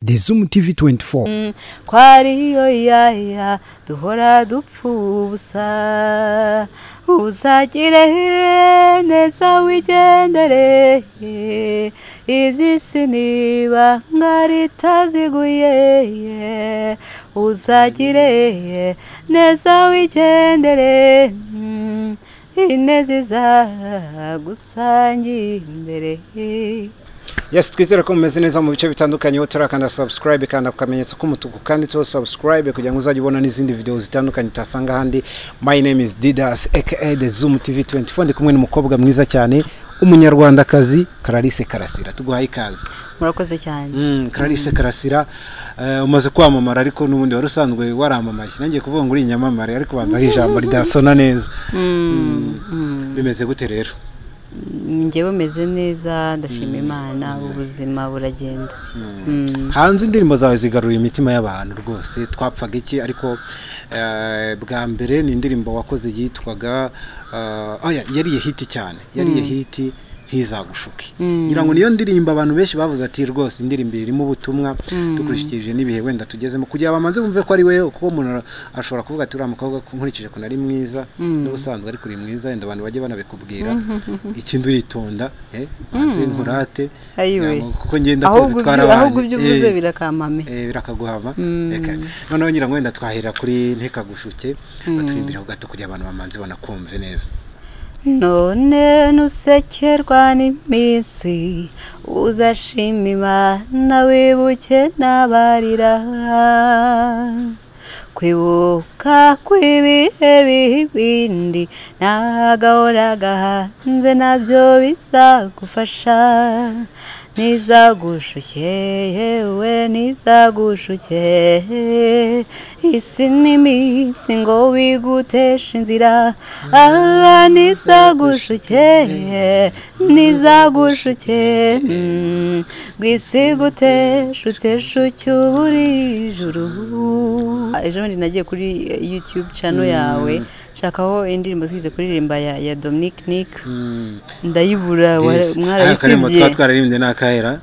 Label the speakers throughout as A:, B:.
A: The Zoom TV 24.
B: Kwariyo yaya duhora dupfubusa uzagire neza wigendere iby'isi niba ngaritaziguye uzagire neza wigendere ineza izagusangira imbere.
A: Yes, twizere ko mumeze neza mu bice bitandukanye ho turakanda subscribe kandi akamenyetso k'umutuku kandi to subscribe kugira ngo uzajye ubona n'izindi video zitandukanye utasanga handi. My name is Didas aka The Zoom TV 24 ndi kumwe n'umukobwa mwiza cyane umunyarwandakazi Clarisse Karasira. Tuguhaye ikaze.
B: Murakoze cyane.
A: Clarisse Karasira umaze kwamamara ariko n'ubundi wari usanzwe waramamaye. Nangiye kuvuga ngo uri inyamamare ariko banza ijambo ridasona neza. Bimeze gute rero?
B: Ngewe meze neza ndashima Imana ubuzima buragenda.
A: Hanze indirimbo zawe zigarura imitima y'abantu rwose twapfaga iki ariko bwa mbere ni indirimbo wakoze yitwaga yariye hiti cyane yariye hiti ntizagushuke ngira ngo niyo ndirimbo abantu benshi bavuze ati rwose indirimbo irimo ubutumwa dukurikije n'ibihe wenda tugezemo kugira bamaze bumve ko ari we kuko umuntu ashobora kuvuga ati uriya mukobwa nkurikije ko nari mwiza n'ubusanzwe ariko uri mwiza wenda abantu bajye banabikubwira ikindi uritonda banze nkurate kuko ngenda kwitwara abantu
B: ahubwo ibyo uvuze birakampame
A: birakaguhama noneho ngira ngo wenda twahera kuri ntekagushuke baturimbira gato kugira abantu bamanze banakumve neza.
B: None nusekerwa n'iminsi uzashima Imana wibuke n'abarira kwibuka kw'ibihe bindi nagahora gahanze nabyo bizagufasha nizagushuke yewe nizagushuke isi n'iminsi ngo wigutesha inzira nizagushuke gwisi gutesha buri juru. Ejo bundi nagiye kuri YouTube channel yawe shakaho indirimbo twize kuririmba ya Dominic Nick ndayibura mwarabisibye
A: twararirimbye nakahera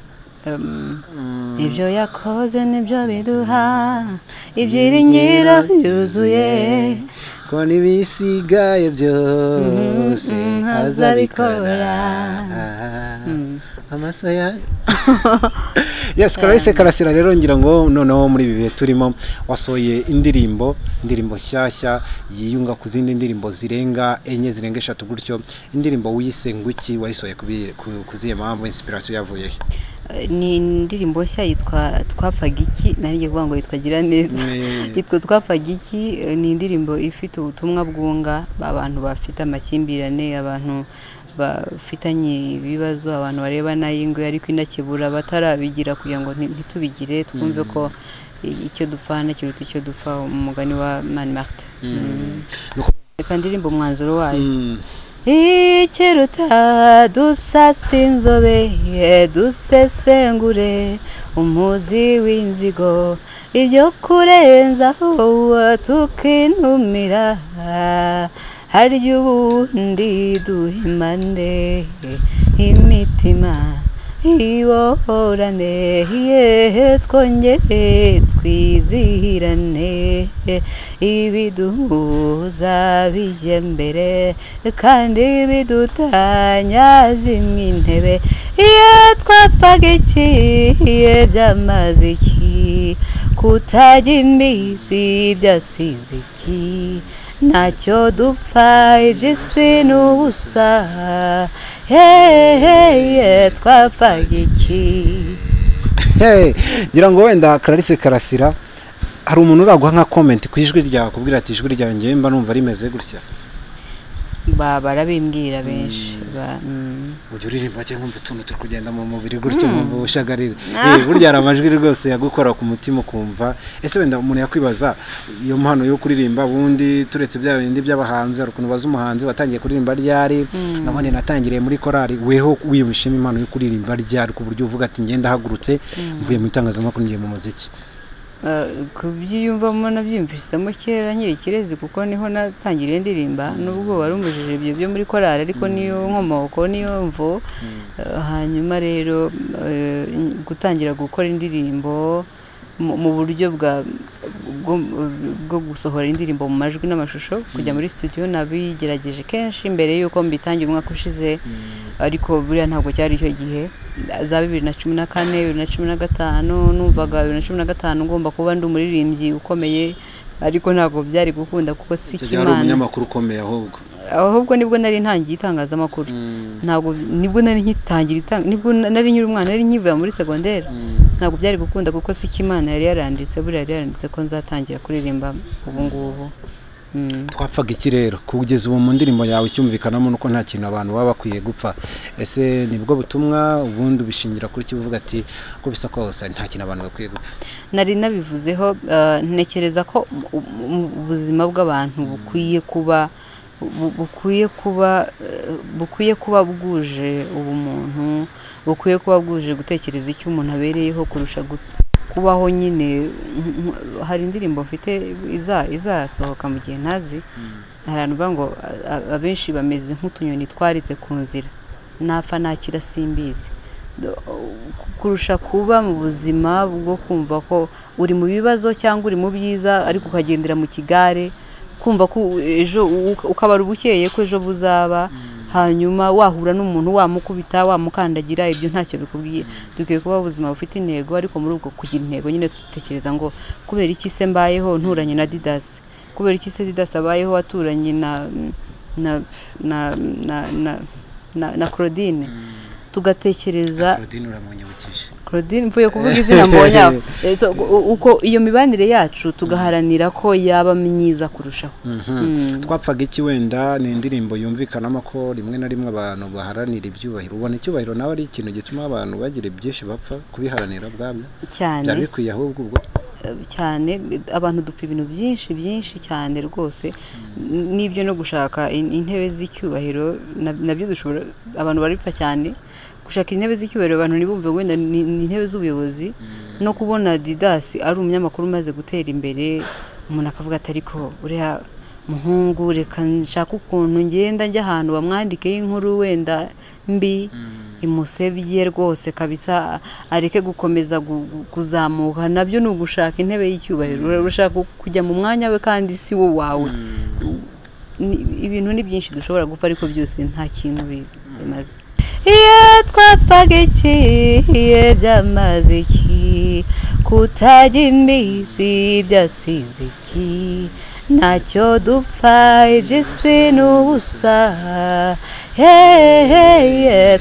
B: ibyo yakoze nibyo biduha ibyiringiro yuzuye
A: ko nibisigaye byose azabikora amasaya. Yes, Clarisse Karasira rero ngira ngo noneho muri bibe turimo wasoye indirimbo nshyashya yiyunga ku zindi ndirimbo zirenga enye zirenga 3 gutyo indirimbo wise ngwiki wayisoye kuziye mpamvu inspiration yavuye
B: ni indirimbo nshya yitwa twapfaga iki nariye kuvuga ngo yitwa gira neza yitwa twapfaga iki ni indirimbo ifite ubutumwa bwunga abantu bafite amakimbirane abantu bafitanye ibibazo abantu bareba nayingwe ariko indakibura batarabigira kugira ngo ntitubigire twumve ko icyo dupfana kiruta icyo dupfa umugani wa Mani Martin. Reka ndirimbo umwanzuro wayo ikiruta dusasinzobe dusesengure umuzi w'inzigo ibyo kurenzaho tukinumira harya ubundi duhimane imitima ibohorane twongere twizihirane ibiduhuza bijye mbere kandi bidutanya by'intebe twapfaga iki byamaze iki kutajya imbizi byasize iki ntacyo dupfa iby'isi n'ubusa twapfaga iki.
A: Ngira ngo wenda Clarisse Karasira hari umuntu uraguha nka comment ku ijwi ryawe kubwira ati ijwi ryawe ngiye mba numva rimeze gutya
B: barabimbwira benshi
A: ujye uririmba cyangwa umva utuntu turi kugenda mu mubiri gutyo mwumva ubushagarira burya hari amajwi rwose yagukora ku mutima ukumva ese wenda umuntu yakwibaza iyo mpano yo kuririmba bundi turetse bya bindi by'abahanzi hari ukuntu baza umuhanzi watangiye kuririmba ryari nabone natangiriye muri korali weho wiyumishemo impano yo kuririmba ryari ku buryo uvuga ati ngenda hagurutse mvuye mu itangazamakuru ngiye mu muziki.
B: kubyiyumvamo nabyumvisemo kera nkiri Kirezi kuko niho natangiriye ndirimba nubwo warumujije ibyo byo muri korali ariko niyo nkomoko niyo mvo hanyuma rero gutangira gukora indirimbo mu buryo bwo gusohora indirimbo mu majwi n'amashusho kujya muri studio nabigerageje kenshi mbere yuko mbitangira umwaka ushize ariko buriya ntabwo cyari icyo gihe za 2014 2015 numvaga 2015 ngomba kuba ndi umuririmbyi ukomeye ariko ntabwo byari gukunda kuko si
A: kimana cyari umunyamakuru ukomeye
B: ahubwo nibwo nari ntangiye itangazamakuru ntabwo nibwo nari nkitangira nibwo nari nyiri umwana nari nkivuye muri secondaire ntabwo byari gukunda kuko si kimana yari yaranditse buriya yari yaranditse ko nzatangira kuririmba ubu ngubu
A: twapfaga iki rero kugeza ubu mu ndirimbo yawe cyumvikanamo nuko nta kintu abantu baba bakwiye gupfa ese nibwo butumwa ubundi bishingira kuri cyo uvuga ati ko bisa kose nta kintu abantu bakwiye gupfa
B: nari nabivuzeho ntekereza ko ubuzima bw'abantu bukwiye kuba bwuje ubumuntu bukwiye kuba bwuje gutekereza icyo umuntu abereyeho kurusha kubaho nyine hari indirimbo mfite izasohoka mu gihe ntazi haranubwa ngo abenshi bameze nk'utunyoni twaritse ku nzira napfa nakira simbizi kurusha kuba mu buzima bwo kumva ko uri mu bibazo cyangwa uri mu byiza ariko ukagendera mu kigare kumva ko ejo ukabara ubukeye ko ejo buzaba hanyuma wahura n'umuntu wamukubita wamukandagira ibyo ntacyo bikubwiye dukwiye kuba ubuzima bufite intego ariko muri ubwo kugira intego nyine dutekereza ngo kubera iki se mbayeho nturanye na Didas kubera iki se Didas abayeho waturanye na Claudine tugatekereza
A: Claudine uramunyibukije
B: Claudine mvuye kuvuga izina mbonyaho uko iyo mibanire yacu tugaharanira ko yaba myiza kurushaho
A: twapfaga iki wenda ni indirimbo yumvikanamo ko rimwe na rimwe abantu baharanira ibyubahiro ubona icyubahiro nawe ari ikintu gituma abantu bagira byinshi bapfa kubiharanira bwabyo
B: cyane
A: byari bikwiye ahubwo ubwo
B: cyane abantu dupfa ibintu byinshi cyane rwose n'ibyo no gushaka intebe z'icyubahiro nabyo dushobora abantu baripfa cyane gushaka intebe z'icyubahiro abantu ntibumve wenda ni intebe z'ubuyobozi no kubona Didas ari umunyamakuru umaze gutera imbere umuntu akavuga ati ariko uriya muhungu reka nshaka ukuntu ngenda njya ahantu bamwandikeho inkuru wenda mbi imusebye rwose kabisa areke gukomeza kuzamuka nabyo ni ugushaka intebe y'icyubahiro urashaka kujya mu mwanya we kandi si wo wawe ibintu ni byinshi dushobora gupfa ariko byose nta kintu bimaze twapfaga iki byamaze iki kutajya imizi byasize iki ntacyo dupfa iby'isi n'ubusa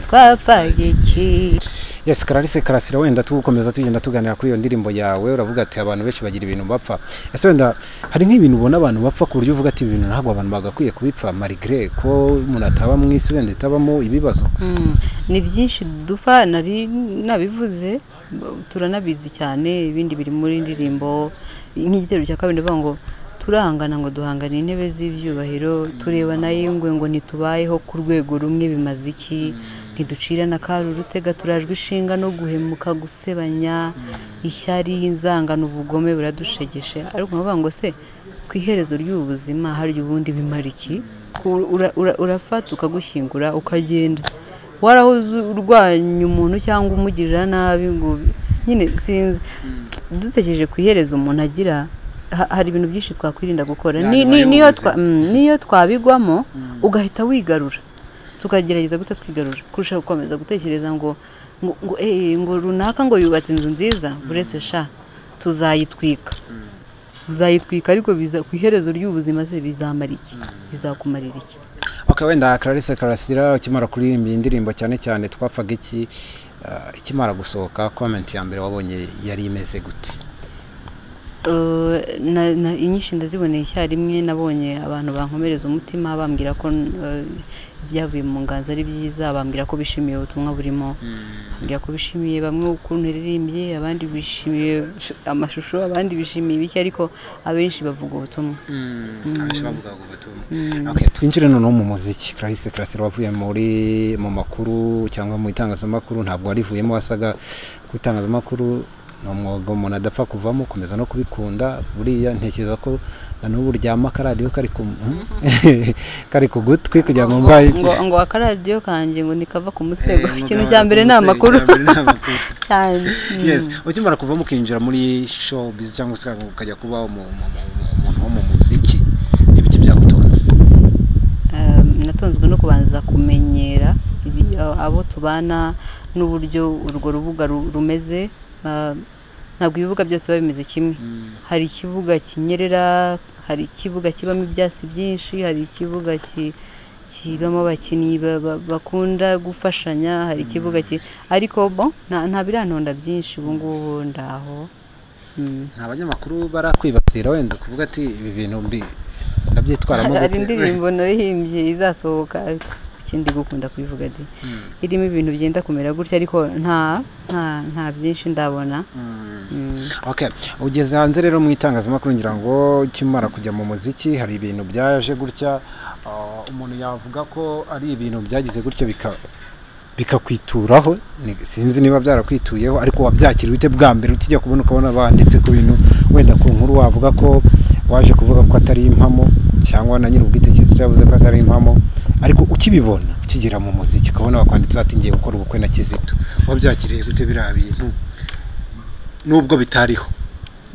B: twapfaga iki
A: Yes Clarisse Karasira wenda tugukomeza tugenda tuganira kuri iyo ndirimbo yawe uravuga ati abantu benshi bagira ibintu bapfa ese wenda hari nk'ibintu ubona abantu bapfa ku buryo uvuga ati ibintu ntabwo abantu bagakwiye kubipfa malgré ko umuntu ataba mu isi wenda itabamo ibibazo
B: ni byinshi dupfa nari nabivuze turanabizi cyane ibindi biri muri ndirimbo nk'igitero cya kabiri bavuga ngo turahangana ngo duhangane intebe z'ibyubahiro tureba nayo ngo ntitubayeho ku rwego rumwe bimaze iki ntiducira na karurutega turajwe ishinga no guhemuka gusebanya ishyari inzangano ubugome buradushegeshe ariko bavuga ngo se ku iherezo ry'ubuzima hari ubundi bimara iki urafata ukagushyingura ukagenda warahoze urwanya umuntu cyangwa umugirira nabi ngo nyine sinzi dutekereje ku iherezo umuntu agira hari ibintu byinshi twakwirinda gukora niyo twabigwamo ugahita wigarura tukagerageza twigarura kurusha gukomeza gutekereza ngo runaka ngo yubatse inzu nziza buretse sha tuzayitwika ariko biza ku iherezo ry'ubuzima se bizamara iki bizakumarira iki
A: wenda Clarisse Karasira ukimara kuririmba indirimbo cyane cyane twapfaga iki ikimara gusohoka comment ya mbere wabonye yari imeze gute
B: inyinshi ndaziboneye icyarimwe nabonye abantu bankomereza umutima bambwira ko byavuye mu nganzo ari byiza bambwira ko bishimiye ubutumwa burimo bambwira ko bishimiye bamwe ukuntu ririmbye abandi bishimiye amashusho abandi bishimiye ibiki ariko abenshi bavuga ubutumwa
A: okay twinjire noneho mu muziki Clarisse Karasira wavuye mu makuru cyangwa mu itangazamakuru ntabwo warivuyemo wasaga ku itangazamakuru ni umwuga umuntu adapfa kuvamo, ukomeza no kubikunda. Buriya ntekereza ko na n'ubu uryama akaradiyo kari ku gutwi kugira ngo mbaye iki
B: ngo akaradiyo kanjye ngo nikava ku musego. Ikintu cya mbere ni amakuru cyane.
A: Yes, ukimara kuvamo ukinjira muri showbiz cyangwa se ukajya kuba umuntu wo mu muziki, n'ibiki byagutonze?
B: Natonzwe no kubanza kumenyera abo tubana n'uburyo urwo rubuga rumeze. Ntabwo ibibuga byose biba bimeze kimwe. Hari ikibuga kinyerera, hari ikibuga kibamo ibyatsi byinshi, hari ikibuga kibamo abakinnyi bakunda gufashanya, hari ikibuga ariko nta birantonda byinshi ubu ngubu ndaho.
A: Nta banyamakuru barakwibasira wenda kuvuga ati ibi bintu mbi ndabyitwaramo?
B: Hari indirimbo nahimbye izasohoka, ikindi gukunda kubivuga ati irimo ibintu byenda kumera gutya, ariko nta byinshi ndabona.
A: Okay, ugeze hanze rero mu itangazamakuru, ngira ngo ukimara kujya mu muziki hari ibintu byaje gutya, umuntu yavuga ko ari ibintu byagize gutya bikakwituraho. Sinzi niba byarakwituyeho, ariko wabyakira bite bwa mbere ukijya kubona ukabona banditse ku bintu wenda ku nkuru wavuga ko waje kuvuga ko atari impamo, cyangwa na nyiri ubwitekerezo cyavuze ko atari impamo, ariko ukibibona ukigera mu muziki ukabona bakwanditse ati ngiye gukora ubukwe na Kizito, wabyakiriye gute biriya bintu nubwo bitariho?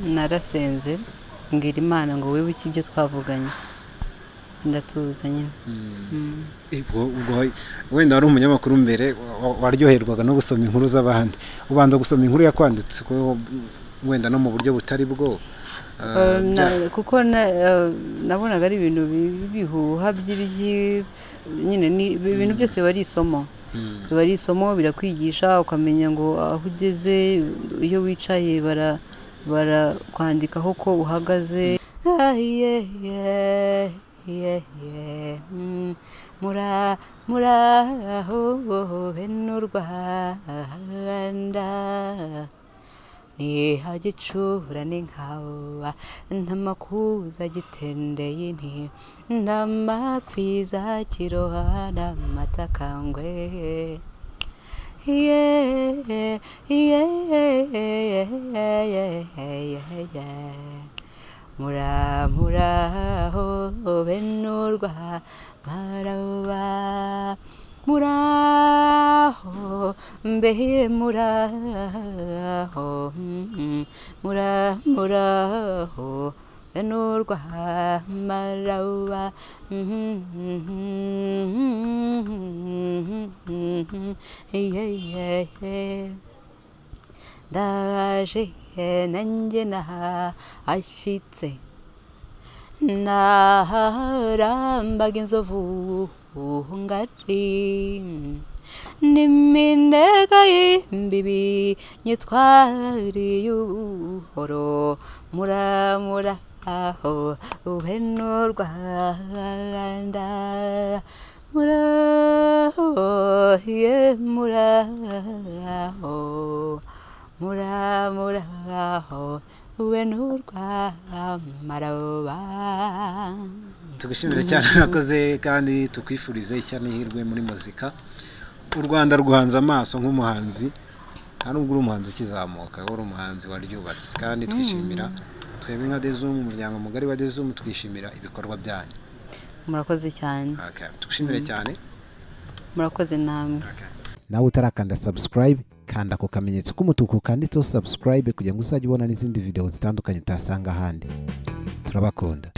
B: Narasenze mbwira Imana ngo wibuke ibyo twavuganye, ndatuza nyine.
A: Wenda wari umunyamakuru mbere, waryoherwaga no gusoma inkuru z'abandi, ubanza gusoma inkuru yakwanditse wenda no mu buryo butari bwo?
B: Kuko nabonaga ari ibintu bihuha nyine, ibintu byose biba ari isomo. Biba ari isomo, birakwigisha ukamenya ngo aho ugeze, iyo wicaye barakwandikaho ko uhagaze. Muraho bene u Rwanda, nihagicura n'inkawa ntamakuza gitendeye inti, ndamapfiza kiroha n'amatakangwe. Muraho bene u Rwanda, muraho mbehe muraho bene u Rwanda, ndaje nanjye nahashyitse, naharambaga inzovu ngari, n'iminega y'imbibi nyitwariye ubuhoro. Muraho bene u Rwanda, muraho bene u Rwanda.
A: Tugushimire cyane nakoze, kandi tukwifurize ishya n'ihirwe muri muzika. U Rwanda ruhanze amaso nk'umuhanzi, nta nubwo uri umuhanzi ukizamuka, uri umuhanzi waryubatse, kandi twishimira twebwe nka Dezum, umuryango mugari wa Dezum, twishimira ibikorwa byanyu.
B: Murakoze cyane.
A: Tugushimire cyane.
B: Murakoze namwe.
A: Nawe utarakanda subscribe, kanda ako kamenyetso k'umutuku kanditseho subscribe kugira ngo uzajye ubona n'izindi video zitandukanye utasanga ahandi. Turabakunda.